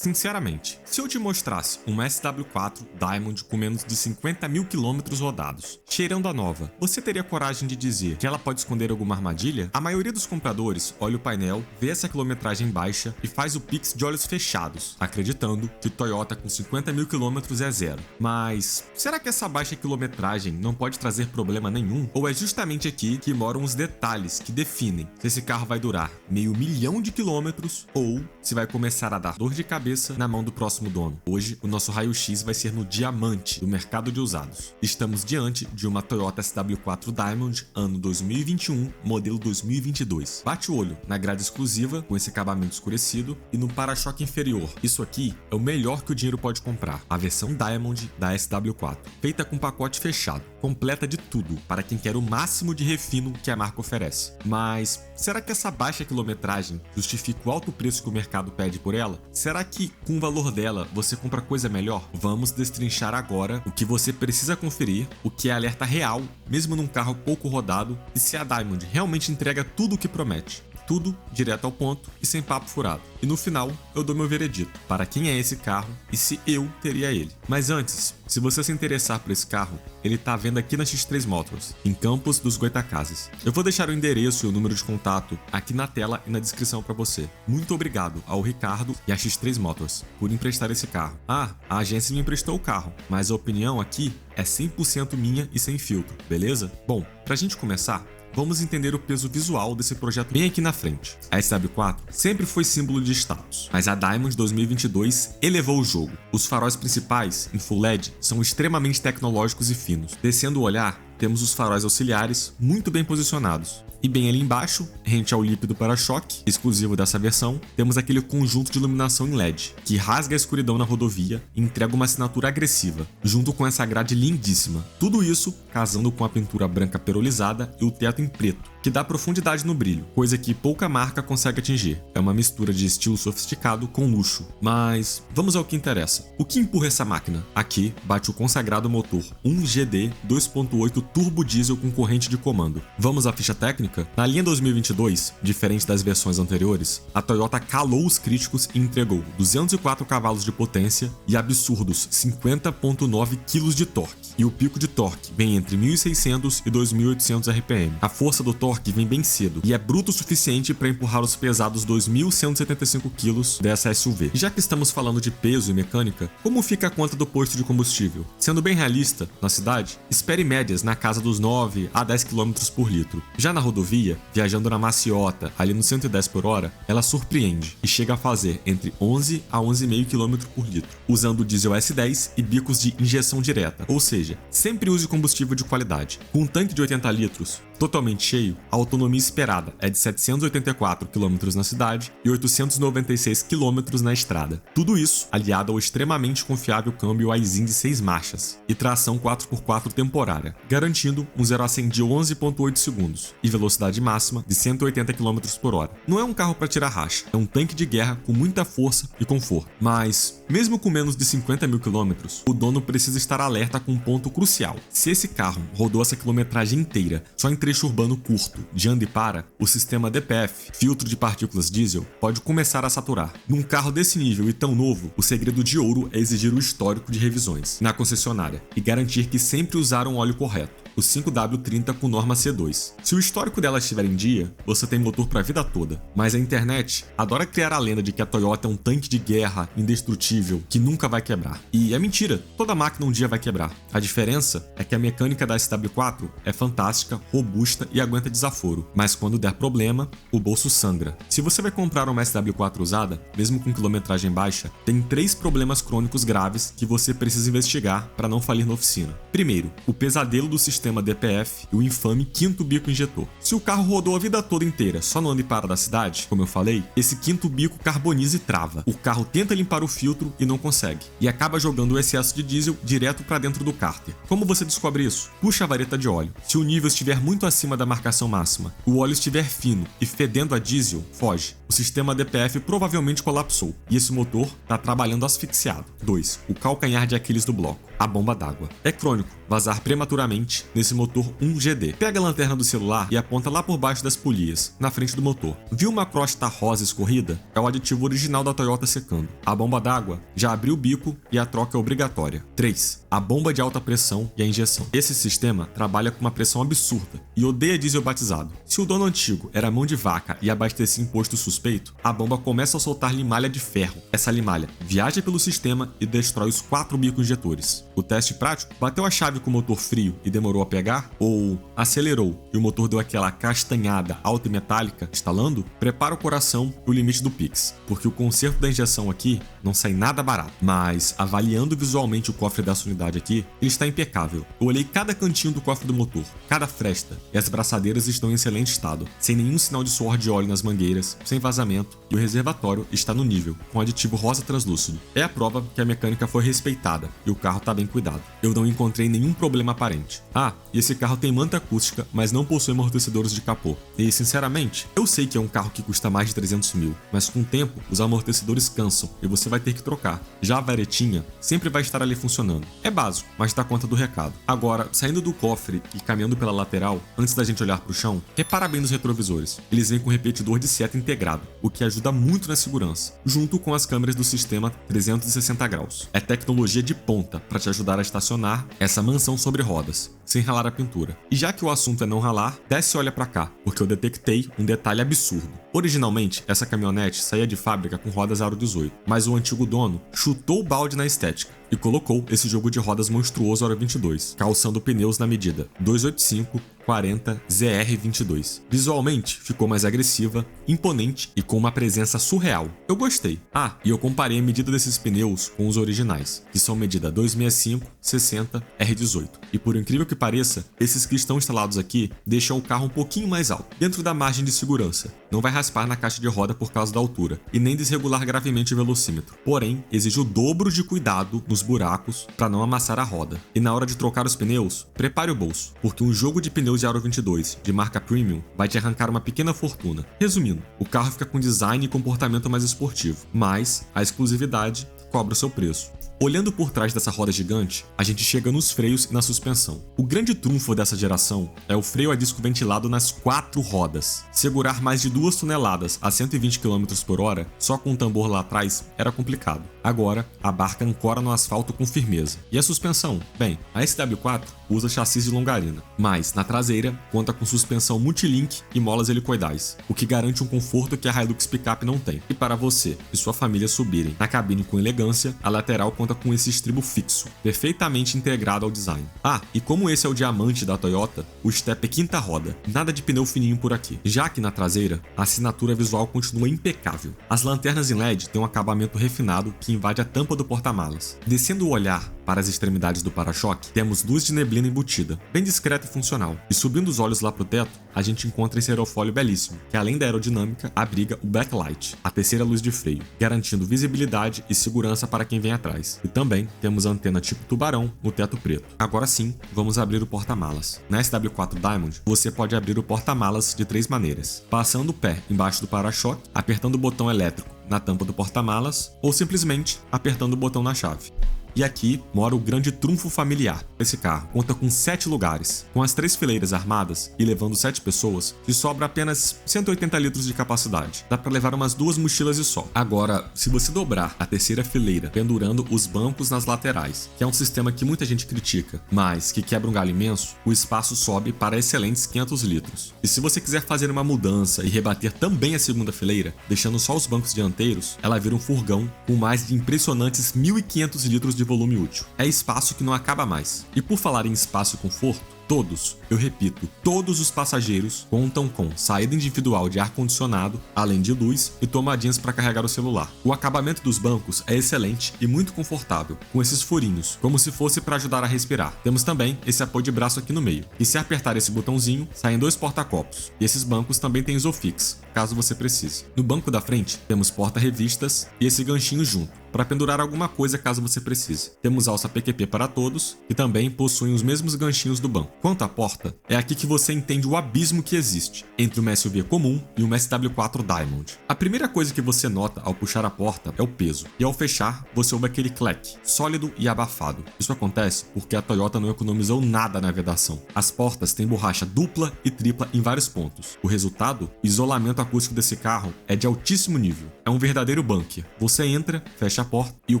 Sinceramente, se eu te mostrasse uma SW4 Diamond com menos de 50 mil quilômetros rodados, cheirando a nova, você teria coragem de dizer que ela pode esconder alguma armadilha? A maioria dos compradores olha o painel, vê essa quilometragem baixa e faz o Pix de olhos fechados, acreditando que o Toyota com 50 mil quilômetros é zero. Mas será que essa baixa quilometragem não pode trazer problema nenhum? Ou é justamente aqui que moram os detalhes que definem se esse carro vai durar meio milhão de quilômetros ou se vai começar a dar dor de cabeça na mão do próximo dono? Hoje, o nosso raio-x vai ser no diamante do mercado de usados. Estamos diante de uma Toyota SW4 Diamond, ano 2021, modelo 2022. Bate o olho na grade exclusiva, com esse acabamento escurecido, e no para-choque inferior. Isso aqui é o melhor que o dinheiro pode comprar. A versão Diamond da SW4, feita com pacote fechado, completa de tudo para quem quer o máximo de refino que a marca oferece. Mas será que essa baixa quilometragem justifica o alto preço que o mercado pede por ela? Será que com o valor dela você compra coisa melhor? Vamos destrinchar agora o que você precisa conferir, o que é alerta real, mesmo num carro pouco rodado, e se a Diamond realmente entrega tudo o que promete. Tudo direto ao ponto e sem papo furado. E no final, eu dou meu veredito para quem é esse carro e se eu teria ele. Mas antes, se você se interessar por esse carro, ele tá à venda aqui na X3 Motors, em Campos dos Goytacazes. Eu vou deixar o endereço e o número de contato aqui na tela e na descrição para você. Muito obrigado ao Ricardo e à X3 Motors por emprestar esse carro. A agência me emprestou o carro, mas a opinião aqui é 100% minha e sem filtro, beleza? Bom, pra gente começar, vamos entender o peso visual desse projeto bem aqui na frente. A SW4 sempre foi símbolo de status, mas a Diamond 2022 elevou o jogo. Os faróis principais, em Full LED, são extremamente tecnológicos e finos. Descendo o olhar, temos os faróis auxiliares muito bem posicionados. E bem ali embaixo, rente ao lip do para-choque, exclusivo dessa versão, temos aquele conjunto de iluminação em LED, que rasga a escuridão na rodovia e entrega uma assinatura agressiva, junto com essa grade lindíssima. Tudo isso casando com a pintura branca perolizada e o teto em preto, que dá profundidade no brilho, coisa que pouca marca consegue atingir. É uma mistura de estilo sofisticado com luxo. Mas vamos ao que interessa. O que empurra essa máquina? Aqui bate o consagrado motor 1GD 2.8 turbo diesel com corrente de comando. Vamos à ficha técnica? Na linha 2022, diferente das versões anteriores, a Toyota calou os críticos e entregou 204 cavalos de potência e absurdos 50,9 kg de torque. E o pico de torque vem entre 1.600 e 2.800 RPM. A força do torque vem bem cedo e é bruto o suficiente para empurrar os pesados 2.175 kg dessa SUV. E já que estamos falando de peso e mecânica, como fica a conta do posto de combustível? Sendo bem realista, na cidade, espere médias na casa dos 9 a 10 km por litro. Já na rodovia, viajando na maciota, ali no 110 por hora, ela surpreende e chega a fazer entre 11 a 11,5 km por litro, usando o diesel S10 e bicos de injeção direta, ou seja, sempre use combustível de qualidade. Com um tanque de 80 litros, totalmente cheio, a autonomia esperada é de 784 km na cidade e 896 km na estrada. Tudo isso aliado ao extremamente confiável câmbio Aisin de 6 marchas e tração 4x4 temporária, garantindo um 0 a 100 de 11,8 segundos e velocidade máxima de 180 km por hora. Não é um carro para tirar racha, é um tanque de guerra com muita força e conforto. Mas, mesmo com menos de 50 mil quilômetros, o dono precisa estar alerta com um ponto crucial. Se esse carro rodou essa quilometragem inteira só em trecho urbano curto, de anda e para, o sistema DPF, filtro de partículas diesel, pode começar a saturar. Num carro desse nível e tão novo, o segredo de ouro é exigir o histórico de revisões na concessionária e garantir que sempre usaram o óleo correto, o 5W30 com norma C2. Se o histórico dela estiver em dia, você tem motor para a vida toda. Mas a internet adora criar a lenda de que a Toyota é um tanque de guerra indestrutível que nunca vai quebrar. E é mentira, toda máquina um dia vai quebrar. A diferença é que a mecânica da SW4 é fantástica, robusta e aguenta desaforo. Mas quando der problema, o bolso sangra. Se você vai comprar uma SW4 usada, mesmo com quilometragem baixa, tem 3 problemas crônicos graves que você precisa investigar para não falir na oficina. Primeiro, o pesadelo do sistema DPF e o infame quinto bico injetor. Se o carro rodou a vida toda inteira só no anda e para da cidade, como eu falei, esse quinto bico carboniza e trava. O carro tenta limpar o filtro e não consegue, e acaba jogando o excesso de diesel direto para dentro do cárter. Como você descobre isso? Puxa a vareta de óleo. Se o nível estiver muito acima da marcação máxima, o óleo estiver fino e fedendo a diesel, foge. O sistema DPF provavelmente colapsou, e esse motor está trabalhando asfixiado. 2. O calcanhar de Aquiles do bloco, a bomba d'água. É crônico, vazar prematuramente nesse motor 1GD. Pega a lanterna do celular e aponta lá por baixo das polias, na frente do motor. Viu uma crosta rosa escorrida? É o aditivo original da Toyota secando. A bomba d'água já abriu o bico e a troca é obrigatória. 3. A bomba de alta pressão e a injeção. Esse sistema trabalha com uma pressão absurda e odeia diesel batizado. Se o dono antigo era mão de vaca e abastecia em posto suspeito, a bomba começa a soltar limalha de ferro. Essa limalha viaja pelo sistema e destrói os 4 bicos injetores. O teste prático bateu a chave com o motor frio e demorou a pegar? Ou acelerou e o motor deu aquela castanhada alta e metálica instalando? Prepara o coração pro limite do Pix, porque o conserto da injeção aqui não sai nada barato. Mas, avaliando visualmente o cofre dessa unidade aqui, ele está impecável. Eu olhei cada cantinho do cofre do motor, cada fresta, e as braçadeiras estão em excelente estado, sem nenhum sinal de suor de óleo nas mangueiras, sem vazamento, e o reservatório está no nível, com aditivo rosa translúcido. É a prova que a mecânica foi respeitada e o carro está bem cuidado. Eu não encontrei nenhum problema aparente. Ah, e esse carro tem manta acústica, mas não possui amortecedores de capô. E, sinceramente, eu sei que é um carro que custa mais de 300 mil, mas com o tempo, os amortecedores cansam e você vai ter que trocar. Já a varetinha sempre vai estar ali funcionando. É básico, mas dá conta do recado. Agora, saindo do cofre e caminhando pela lateral, antes da gente olhar para o chão, repara bem nos retrovisores. Eles vêm com repetidor de seta integrado, o que ajuda muito na segurança, junto com as câmeras do sistema 360 graus. É tecnologia de ponta para te ajudar a estacionar essa mansão sobre rodas, sem ralar a pintura. E já que o assunto é não ralar, desce e olha para cá, porque eu detectei um detalhe absurdo. Originalmente, essa caminhonete saía de fábrica com rodas aro 18, mas o antigo dono chutou o balde na estética e colocou esse jogo de rodas monstruoso aro 22, calçando pneus na medida 285/40 ZR22. Visualmente, ficou mais agressiva, imponente e com uma presença surreal. Eu gostei. Ah, e eu comparei a medida desses pneus com os originais, que são medida 265/60 R18. E por incrível que pareça, esses que estão instalados aqui deixam o carro um pouquinho mais alto, dentro da margem de segurança. Não vai raspar na caixa de roda por causa da altura, e nem desregular gravemente o velocímetro. Porém, exige o dobro de cuidado nos buracos para não amassar a roda. E na hora de trocar os pneus, prepare o bolso, porque um jogo de pneus de aro 22 de marca premium vai te arrancar uma pequena fortuna. Resumindo, o carro fica com design e comportamento mais esportivo, mas a exclusividade cobra o seu preço. Olhando por trás dessa roda gigante, a gente chega nos freios e na suspensão. O grande trunfo dessa geração é o freio a disco ventilado nas 4 rodas. Segurar mais de 2 toneladas a 120 km por hora, só com um tambor lá atrás, era complicado. Agora, a barca ancora no asfalto com firmeza. E a suspensão? Bem, a SW4 usa chassis de longarina, mas na traseira conta com suspensão multilink e molas helicoidais, o que garante um conforto que a Hilux Pickup não tem. E para você e sua família subirem na cabine com elegância, a lateral conta com esse estribo fixo, perfeitamente integrado ao design. Ah, e como esse é o diamante da Toyota, o step é quinta roda, nada de pneu fininho por aqui. Já que na traseira, a assinatura visual continua impecável. As lanternas em LED têm um acabamento refinado que invade a tampa do porta-malas. Descendo o olhar para as extremidades do para-choque, temos luz de neblina embutida, bem discreta e funcional. E subindo os olhos lá pro teto, a gente encontra esse aerofólio belíssimo, que além da aerodinâmica, abriga o backlight, a terceira luz de freio, garantindo visibilidade e segurança para quem vem atrás. E também temos a antena tipo tubarão no teto preto. Agora sim, vamos abrir o porta-malas. Na SW4 Diamond, você pode abrir o porta-malas de 3 maneiras: passando o pé embaixo do para-choque, apertando o botão elétrico na tampa do porta-malas ou simplesmente apertando o botão na chave. E aqui mora o grande trunfo familiar. Esse carro conta com 7 lugares. Com as 3 fileiras armadas e levando 7 pessoas, te sobra apenas 180 litros de capacidade. Dá para levar umas 2 mochilas e só. Agora, se você dobrar a terceira fileira, pendurando os bancos nas laterais, que é um sistema que muita gente critica, mas que quebra um galho imenso, o espaço sobe para excelentes 500 litros. E se você quiser fazer uma mudança e rebater também a segunda fileira, deixando só os bancos dianteiros, ela vira um furgão com mais de impressionantes 1.500 litros de volume útil. É espaço que não acaba mais. E por falar em espaço e conforto, todos, eu repito, todos os passageiros contam com saída individual de ar-condicionado, além de luz e tomadinhas para carregar o celular. O acabamento dos bancos é excelente e muito confortável, com esses furinhos, como se fosse para ajudar a respirar. Temos também esse apoio de braço aqui no meio, e se apertar esse botãozinho, saem 2 porta-copos. E esses bancos também têm Isofix, caso você precise. No banco da frente, temos porta-revistas e esse ganchinho junto, para pendurar alguma coisa caso você precise. Temos alça PQP para todos, que também possuem os mesmos ganchinhos do banco. Quanto à porta, é aqui que você entende o abismo que existe entre uma SUV comum e uma SW4 Diamond. A primeira coisa que você nota ao puxar a porta é o peso, e ao fechar, você ouve aquele clack, sólido e abafado. Isso acontece porque a Toyota não economizou nada na vedação. As portas têm borracha dupla e tripla em vários pontos. O resultado, o isolamento acústico desse carro é de altíssimo nível. É um verdadeiro bunker. Você entra, fecha a porta e o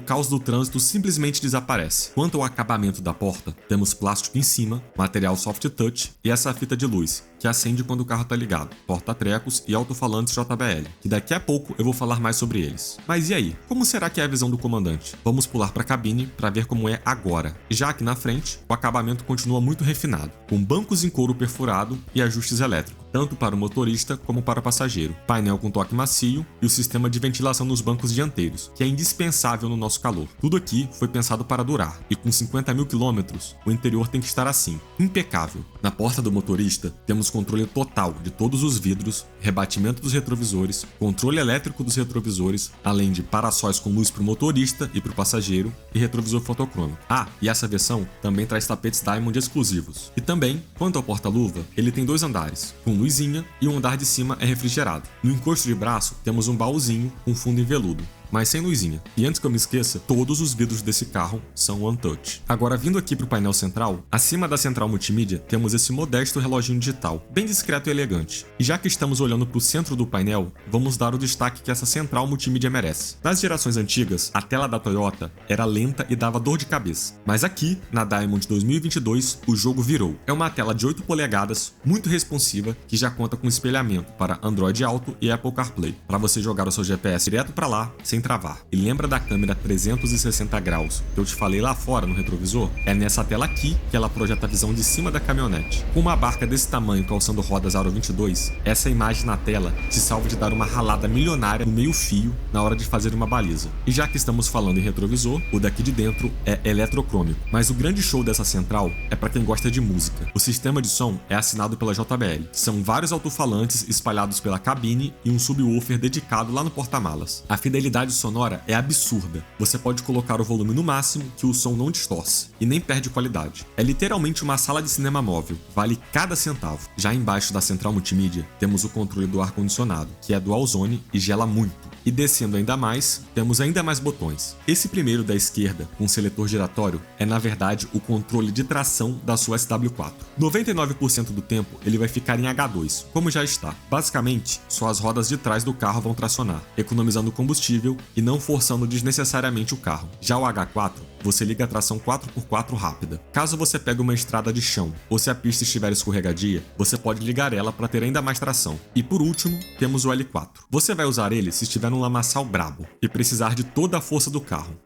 caos do trânsito simplesmente desaparece. Quanto ao acabamento da porta, temos plástico em cima, material soft touch e essa fita de luz, que acende quando o carro está ligado, porta-trecos e alto-falantes JBL, que daqui a pouco eu vou falar mais sobre eles. Mas e aí? Como será que é a visão do comandante? Vamos pular para a cabine para ver como é agora. Já aqui na frente, o acabamento continua muito refinado, com bancos em couro perfurado e ajustes elétricos, tanto para o motorista como para o passageiro, painel com toque macio e o sistema de ventilação nos bancos dianteiros, que é indispensável no nosso calor. Tudo aqui foi pensado para durar, e com 50 mil quilômetros, o interior tem que estar assim, impecável. Na porta do motorista, temos controle total de todos os vidros, rebatimento dos retrovisores, controle elétrico dos retrovisores, além de para-sóis com luz para o motorista e para o passageiro, e retrovisor fotocrômico. E essa versão também traz tapetes Diamond exclusivos. E também, quanto ao porta-luva, ele tem 2 andares, com luzinha, e o andar de cima é refrigerado. No encosto de braço, temos um baúzinho com fundo em veludo, mas sem luzinha. E antes que eu me esqueça, todos os vidros desse carro são One Touch. Agora, vindo aqui para o painel central, acima da central multimídia, temos esse modesto reloginho digital, bem discreto e elegante. E já que estamos olhando para o centro do painel, vamos dar o destaque que essa central multimídia merece. Nas gerações antigas, a tela da Toyota era lenta e dava dor de cabeça. Mas aqui, na Diamond 2022, o jogo virou. É uma tela de 8 polegadas, muito responsiva, que já conta com espelhamento para Android Auto e Apple CarPlay, para você jogar o seu GPS direto para lá, sem travar. E lembra da câmera 360 graus que eu te falei lá fora no retrovisor? É nessa tela aqui que ela projeta a visão de cima da caminhonete. Com uma barca desse tamanho calçando rodas Aro 22, essa imagem na tela te salva de dar uma ralada milionária no meio fio na hora de fazer uma baliza. E já que estamos falando em retrovisor, o daqui de dentro é eletrocrômico. Mas o grande show dessa central é para quem gosta de música. O sistema de som é assinado pela JBL. São vários alto-falantes espalhados pela cabine e um subwoofer dedicado lá no porta-malas. A fidelidade sonora é absurda. Você pode colocar o volume no máximo que o som não distorce e nem perde qualidade. É literalmente uma sala de cinema móvel, vale cada centavo. Já embaixo da central multimídia temos o controle do ar-condicionado, que é dual zone e gela muito. E descendo ainda mais, temos ainda mais botões. Esse primeiro da esquerda, com seletor giratório, é na verdade o controle de tração da sua SW4. 99% do tempo ele vai ficar em H2, como já está. Basicamente, só as rodas de trás do carro vão tracionar, economizando combustível e não forçando desnecessariamente o carro. Já o H4, você liga a tração 4x4 rápida. Caso você pegue uma estrada de chão ou se a pista estiver escorregadia, você pode ligar ela para ter ainda mais tração. E por último, temos o L4. Você vai usar ele se estiver num lamaçal brabo e precisar de toda a força do carro.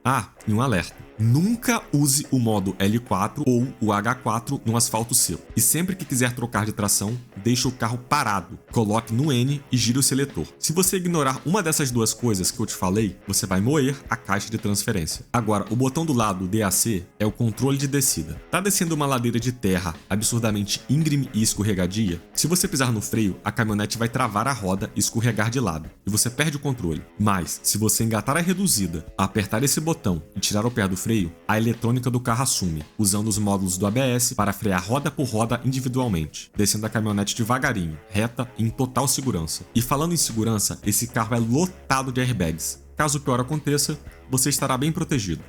E um alerta: nunca use o modo L4 ou o H4 no asfalto seco. E sempre que quiser trocar de tração, deixe o carro parado, coloque no N e gire o seletor. Se você ignorar uma dessas duas coisas que eu te falei, você vai moer a caixa de transferência. Agora, o botão do lado DAC é o controle de descida. Tá descendo uma ladeira de terra absurdamente íngreme e escorregadia? Se você pisar no freio, a caminhonete vai travar a roda e escorregar de lado, e você perde o controle. Mas, se você engatar a reduzida, apertar esse botão e tirar o pé do freio, a eletrônica do carro assume, usando os módulos do ABS para frear roda por roda individualmente, descendo a caminhonete devagarinho, reta e em total segurança. E falando em segurança, esse carro é lotado de airbags. Caso o pior aconteça, você estará bem protegido.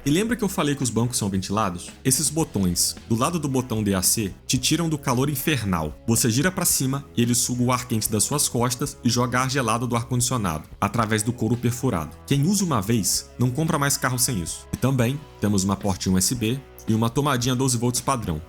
E lembra que eu falei que os bancos são ventilados? Esses botões, do lado do botão DAC, te tiram do calor infernal. Você gira para cima e ele suga o ar quente das suas costas e joga ar gelado do ar-condicionado, através do couro perfurado. Quem usa uma vez, não compra mais carro sem isso. E também temos uma portinha USB e uma tomadinha 12 volts padrão.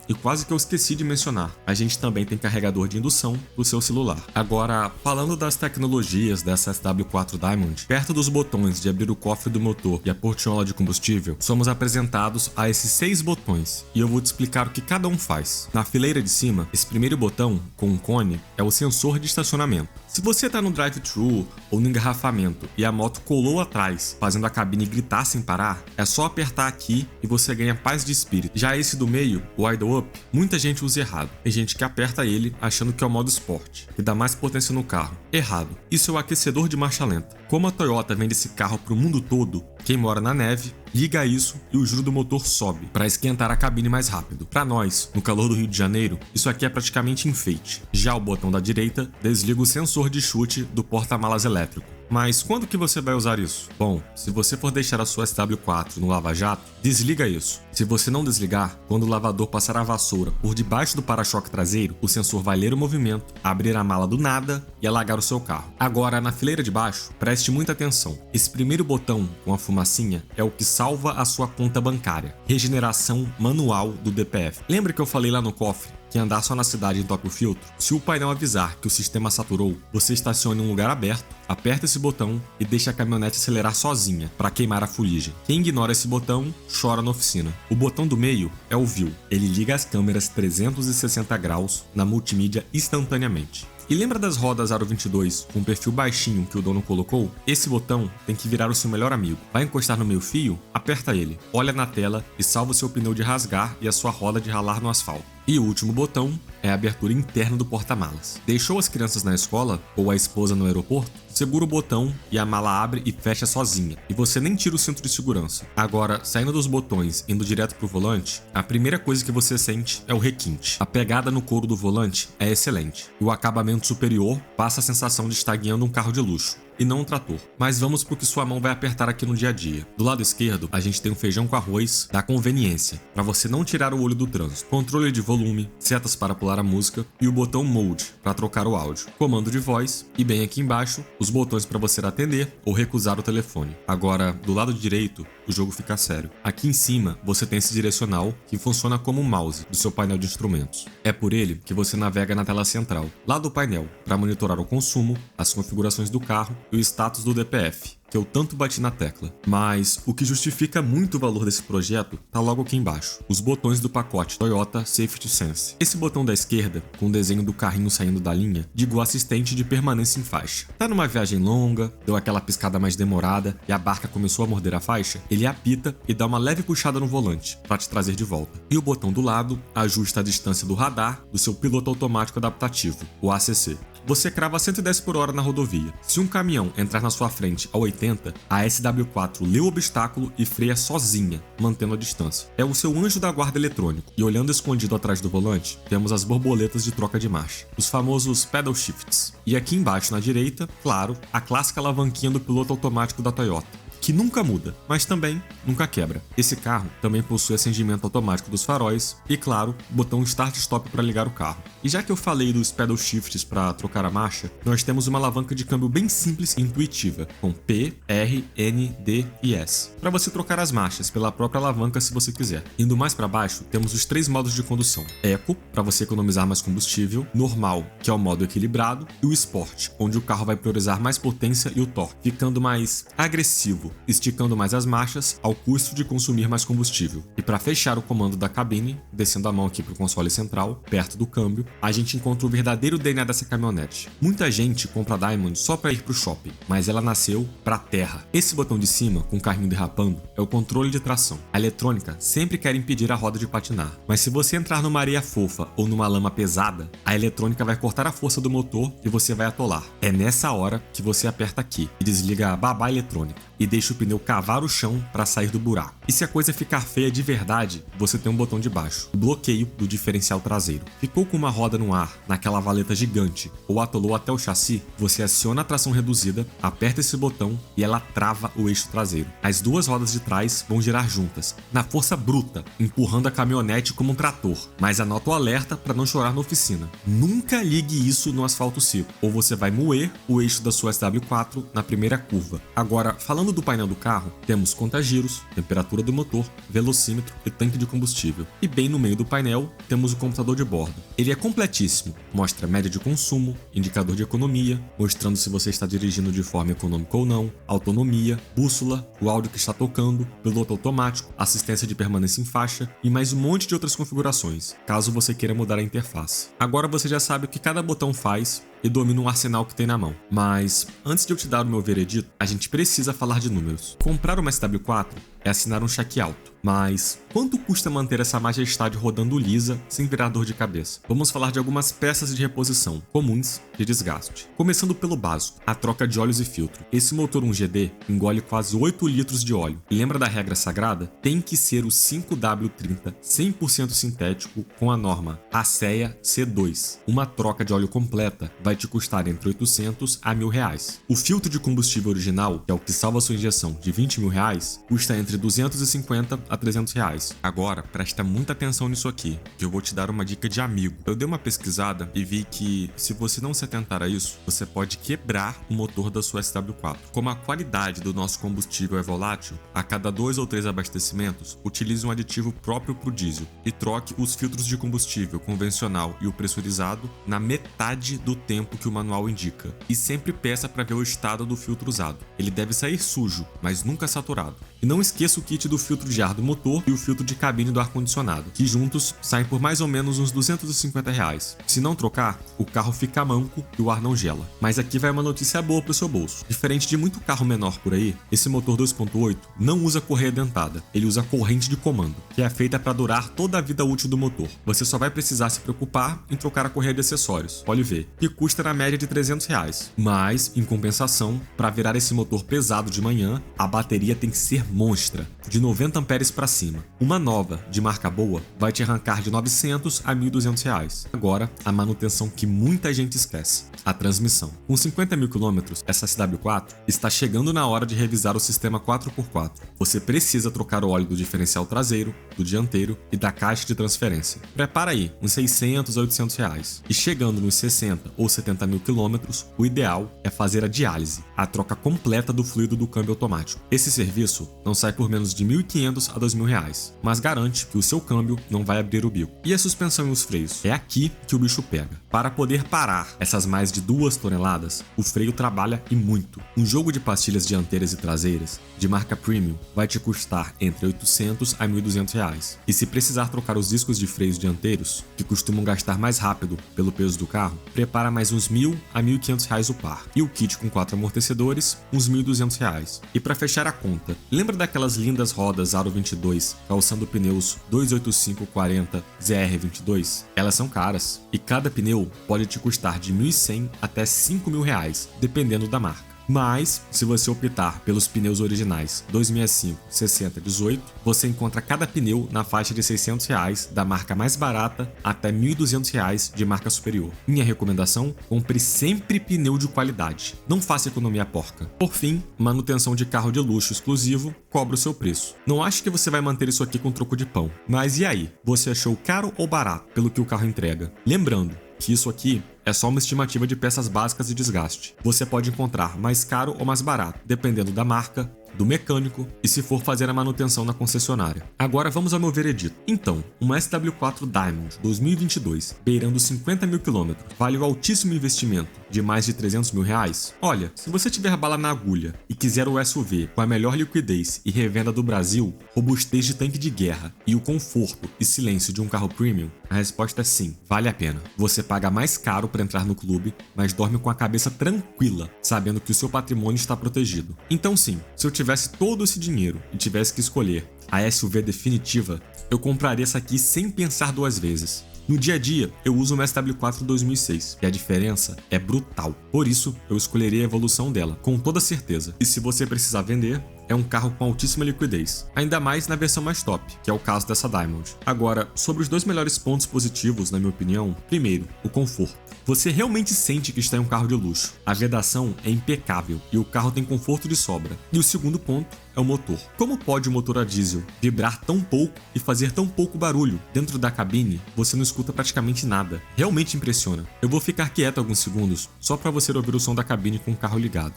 E quase que eu esqueci de mencionar, a gente também tem carregador de indução pro seu celular. Agora, falando das tecnologias dessa SW4 Diamond, perto dos botões de abrir o cofre do motor e a portinhola de combustível, somos apresentados a esses 6 botões, e eu vou te explicar o que cada um faz. Na fileira de cima, esse primeiro botão, com um cone, é o sensor de estacionamento. Se você tá no drive-thru ou no engarrafamento e a moto colou atrás, fazendo a cabine gritar sem parar, é só apertar aqui e você ganha paz de espírito. Já esse do meio, o Idle Up, muita gente usa errado. Tem gente que aperta ele achando que é o modo Sport, que dá mais potência no carro. Errado. Isso é o aquecedor de marcha lenta. Como a Toyota vende esse carro pro mundo todo, Quem mora na neve, liga isso e o giro do motor sobe para esquentar a cabine mais rápido. Para nós, no calor do Rio de Janeiro, isso aqui é praticamente enfeite. Já o botão da direita desliga o sensor de chute do porta-malas elétrico. Mas quando que você vai usar isso? Bom, se você for deixar a sua SW4 no lava-jato, desliga isso. Se você não desligar, quando o lavador passar a vassoura por debaixo do para-choque traseiro, o sensor vai ler o movimento, abrir a mala do nada e alagar o seu carro. Agora, na fileira de baixo, preste muita atenção. Esse primeiro botão com a fumacinha é o que salva a sua conta bancária. Regeneração manual do DPF. Lembra que eu falei lá no cofre que andar só na cidade entope o filtro? Se o painel avisar que o sistema saturou, você estaciona em um lugar aberto, aperta esse botão e deixa a caminhonete acelerar sozinha para queimar a fuligem. Quem ignora esse botão, chora na oficina. O botão do meio é o View. Ele liga as câmeras 360 graus na multimídia instantaneamente. E lembra das rodas Aro 22 com perfil baixinho que o dono colocou? Esse botão tem que virar o seu melhor amigo. Vai encostar no meio fio? Aperta ele, olha na tela e salva o seu pneu de rasgar e a sua roda de ralar no asfalto. E o último botão é a abertura interna do porta-malas. Deixou as crianças na escola ou a esposa no aeroporto? Segura o botão e a mala abre e fecha sozinha, e você nem tira o cinto de segurança. Agora, saindo dos botões e indo direto pro volante, a primeira coisa que você sente é o requinte. A pegada no couro do volante é excelente, e o acabamento superior passa a sensação de estar guiando um carro de luxo e não um trator. Mas vamos pro que sua mão vai apertar aqui no dia a dia. Do lado esquerdo, a gente tem um feijão com arroz da conveniência, para você não tirar o olho do trânsito. Controle de volume, setas para pular a música e o botão Mode para trocar o áudio. Comando de voz e bem aqui embaixo, os botões para você atender ou recusar o telefone. Agora, do lado direito, o jogo fica sério. Aqui em cima, você tem esse direcional que funciona como um mouse do seu painel de instrumentos. É por ele que você navega na tela central, lá do painel, para monitorar o consumo, as configurações do carro e o status do DPF, que eu tanto bati na tecla. Mas o que justifica muito o valor desse projeto tá logo aqui embaixo, os botões do pacote Toyota Safety Sense. Esse botão da esquerda, com o desenho do carrinho saindo da linha, diga o assistente de permanência em faixa. Tá numa viagem longa, deu aquela piscada mais demorada e a barca começou a morder a faixa, ele apita e dá uma leve puxada no volante, para te trazer de volta. E o botão do lado ajusta a distância do radar do seu piloto automático adaptativo, o ACC. Você crava 110 por hora na rodovia. Se um caminhão entrar na sua frente a 80, a SW4 lê o obstáculo e freia sozinha, mantendo a distância. É o seu anjo da guarda eletrônico. E olhando escondido atrás do volante, temos as borboletas de troca de marcha, os famosos pedal shifts. E aqui embaixo na direita, claro, a clássica alavanquinha do piloto automático da Toyota, que nunca muda, mas também nunca quebra. Esse carro também possui acendimento automático dos faróis e, claro, botão Start Stop para ligar o carro. E já que eu falei dos pedal shifts para trocar a marcha, nós temos uma alavanca de câmbio bem simples e intuitiva, com P, R, N, D e S, para você trocar as marchas pela própria alavanca se você quiser. Indo mais para baixo, temos os 3 modos de condução: Eco, para você economizar mais combustível, Normal, que é o modo equilibrado, e o Sport, onde o carro vai priorizar mais potência e o torque, ficando mais agressivo, esticando mais as marchas ao custo de consumir mais combustível. E para fechar o comando da cabine, descendo a mão aqui para o console central, perto do câmbio, a gente encontra o verdadeiro DNA dessa caminhonete. Muita gente compra a Diamond só para ir pro shopping, mas ela nasceu pra terra. Esse botão de cima, com o carrinho derrapando, é o controle de tração. A eletrônica sempre quer impedir a roda de patinar, mas se você entrar numa areia fofa ou numa lama pesada, a eletrônica vai cortar a força do motor e você vai atolar. É nessa hora que você aperta aqui e desliga a babá eletrônica e deixa o pneu cavar o chão para sair do buraco. E se a coisa ficar feia de verdade, você tem um botão de baixo, o bloqueio do diferencial traseiro. Ficou com uma roda no ar, naquela valeta gigante, ou atolou até o chassi, você aciona a tração reduzida, aperta esse botão e ela trava o eixo traseiro. As duas rodas de trás vão girar juntas, na força bruta, empurrando a caminhonete como um trator. Mas anota o alerta para não chorar na oficina: nunca ligue isso no asfalto seco, ou você vai moer o eixo da sua SW4 na primeira curva. Agora, falando do painel do carro, temos conta-giros, temperatura do motor, velocímetro e tanque de combustível. E bem no meio do painel, temos o computador de bordo. Ele é completíssimo, mostra média de consumo, indicador de economia, mostrando se você está dirigindo de forma econômica ou não, autonomia, bússola, o áudio que está tocando, piloto automático, assistência de permanência em faixa e mais um monte de outras configurações, caso você queira mudar a interface. Agora você já sabe o que cada botão faz e domina um arsenal que tem na mão. Mas, antes de eu te dar o meu veredito, a gente precisa falar de números. Comprar uma SW4 é assinar um cheque alto. Mas quanto custa manter essa majestade rodando lisa sem virar dor de cabeça? Vamos falar de algumas peças de reposição comuns de desgaste. Começando pelo básico, a troca de óleos e filtro. Esse motor 1GD engole quase 8 litros de óleo. E lembra da regra sagrada? Tem que ser o 5W30 100% sintético com a norma ASEA C2. Uma troca de óleo completa vai te custar entre 800 a R$1.000. O filtro de combustível original, que é o que salva sua injeção de R$20.000, custa entre 250 a R$300. Agora, presta muita atenção nisso aqui, que eu vou te dar uma dica de amigo. Eu dei uma pesquisada e vi que, se você não se atentar a isso, você pode quebrar o motor da sua SW4. Como a qualidade do nosso combustível é volátil, a cada 2 ou 3 abastecimentos, utilize um aditivo próprio para o diesel e troque os filtros de combustível convencional e o pressurizado na metade do tempo que o manual indica. E sempre peça para ver o estado do filtro usado. Ele deve sair sujo, mas nunca saturado. E não esqueça o kit do filtro de ar do motor e o filtro de cabine do ar-condicionado, que juntos saem por mais ou menos uns R$250. Se não trocar, o carro fica manco e o ar não gela. Mas aqui vai uma notícia boa pro seu bolso. Diferente de muito carro menor por aí, esse motor 2.8 não usa correia dentada, ele usa corrente de comando, que é feita para durar toda a vida útil do motor. Você só vai precisar se preocupar em trocar a correia de acessórios, pode ver, que custa na média de R$300. Mas, em compensação, para virar esse motor pesado de manhã, a bateria tem que ser monstra, de 90 amperes para cima. Uma nova, de marca boa, vai te arrancar de R$900 a R$1.200. Agora, a manutenção que muita gente esquece, a transmissão. Com 50 mil quilômetros, essa SW4 está chegando na hora de revisar o sistema 4x4. Você precisa trocar o óleo do diferencial traseiro, do dianteiro e da caixa de transferência. Prepara aí, uns R$600 a R$800. E chegando nos 60 ou 70 mil quilômetros, o ideal é fazer a diálise, a troca completa do fluido do câmbio automático. Esse serviço não sai por menos de R$1.500 a R$2.000, mas garante que o seu câmbio não vai abrir o bico. E a suspensão e os freios? É aqui que o bicho pega. Para poder parar essas mais de 2 toneladas, o freio trabalha e muito. Um jogo de pastilhas dianteiras e traseiras, de marca premium, vai te custar entre R$800 a R$1.200. E se precisar trocar os discos de freios dianteiros, que costumam gastar mais rápido pelo peso do carro, prepara mais uns R$1.000 a R$1.500 o par. E o kit com 4 amortecedores, uns R$1.200. E para fechar a conta, lembra daquelas lindas rodas Aro 22 calçando pneus 285/40 ZR22? Elas são caras, e cada pneu pode te custar de R$1.100 até R$5.000, dependendo da marca. Mas, se você optar pelos pneus originais 265, 60 e 18, você encontra cada pneu na faixa de R$600 da marca mais barata até R$1.200 de marca superior. Minha recomendação: compre sempre pneu de qualidade. Não faça economia porca. Por fim, manutenção de carro de luxo exclusivo cobra o seu preço. Não acho que você vai manter isso aqui com troco de pão. Mas e aí? Você achou caro ou barato pelo que o carro entrega? Lembrando que isso aqui é só uma estimativa de peças básicas e desgaste. Você pode encontrar mais caro ou mais barato, dependendo da marca, do mecânico e se for fazer a manutenção na concessionária. Agora vamos ao meu veredito. Então, uma SW4 Diamond 2022, beirando 50 mil quilômetros, vale o altíssimo investimento de mais de R$300.000? Olha, se você tiver bala na agulha e quiser o SUV com a melhor liquidez e revenda do Brasil, robustez de tanque de guerra e o conforto e silêncio de um carro premium, a resposta é sim, vale a pena. Você paga mais caro para entrar no clube, mas dorme com a cabeça tranquila, sabendo que o seu patrimônio está protegido. Então sim, se eu tivesse todo esse dinheiro e tivesse que escolher a SUV definitiva, eu compraria essa aqui sem pensar 2 vezes. No dia a dia, eu uso uma SW4 2006 e a diferença é brutal. Por isso, eu escolheria a evolução dela, com toda certeza. E se você precisar vender, é um carro com altíssima liquidez, ainda mais na versão mais top, que é o caso dessa Diamond. Agora, sobre os 2 melhores pontos positivos, na minha opinião, primeiro, o conforto. Você realmente sente que está em um carro de luxo. A vedação é impecável e o carro tem conforto de sobra. E o segundo ponto é o motor. Como pode o motor a diesel vibrar tão pouco e fazer tão pouco barulho? Dentro da cabine, você não escuta praticamente nada. Realmente impressiona. Eu vou ficar quieto alguns segundos, só para você ouvir o som da cabine com o carro ligado.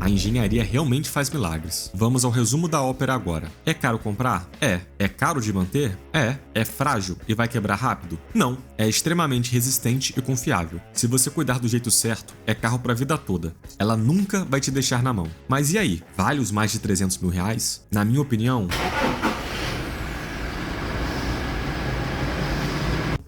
A engenharia realmente faz milagres. Vamos ao resumo da ópera agora. É caro comprar? É. É caro de manter? É. É frágil e vai quebrar rápido? Não. É extremamente resistente e confiável. Se você cuidar do jeito certo, é carro pra vida toda. Ela nunca vai te deixar na mão. Mas e aí? Vale os mais de R$300.000? Na minha opinião,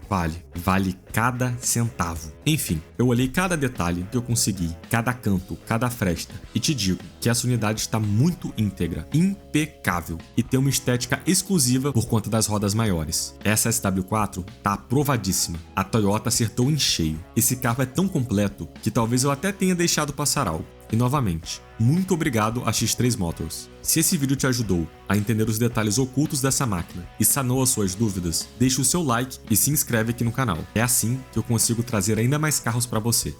Vale cada centavo. Enfim, eu olhei cada detalhe que eu consegui, cada canto, cada fresta, e te digo que essa unidade está muito íntegra, impecável, e tem uma estética exclusiva por conta das rodas maiores. Essa SW4 tá aprovadíssima. A Toyota acertou em cheio. Esse carro é tão completo que talvez eu até tenha deixado passar algo. E novamente, muito obrigado a X3 Motors. Se esse vídeo te ajudou a entender os detalhes ocultos dessa máquina e sanou as suas dúvidas, deixe o seu like e se inscreve aqui no canal. É assim que eu consigo trazer ainda mais carros para você.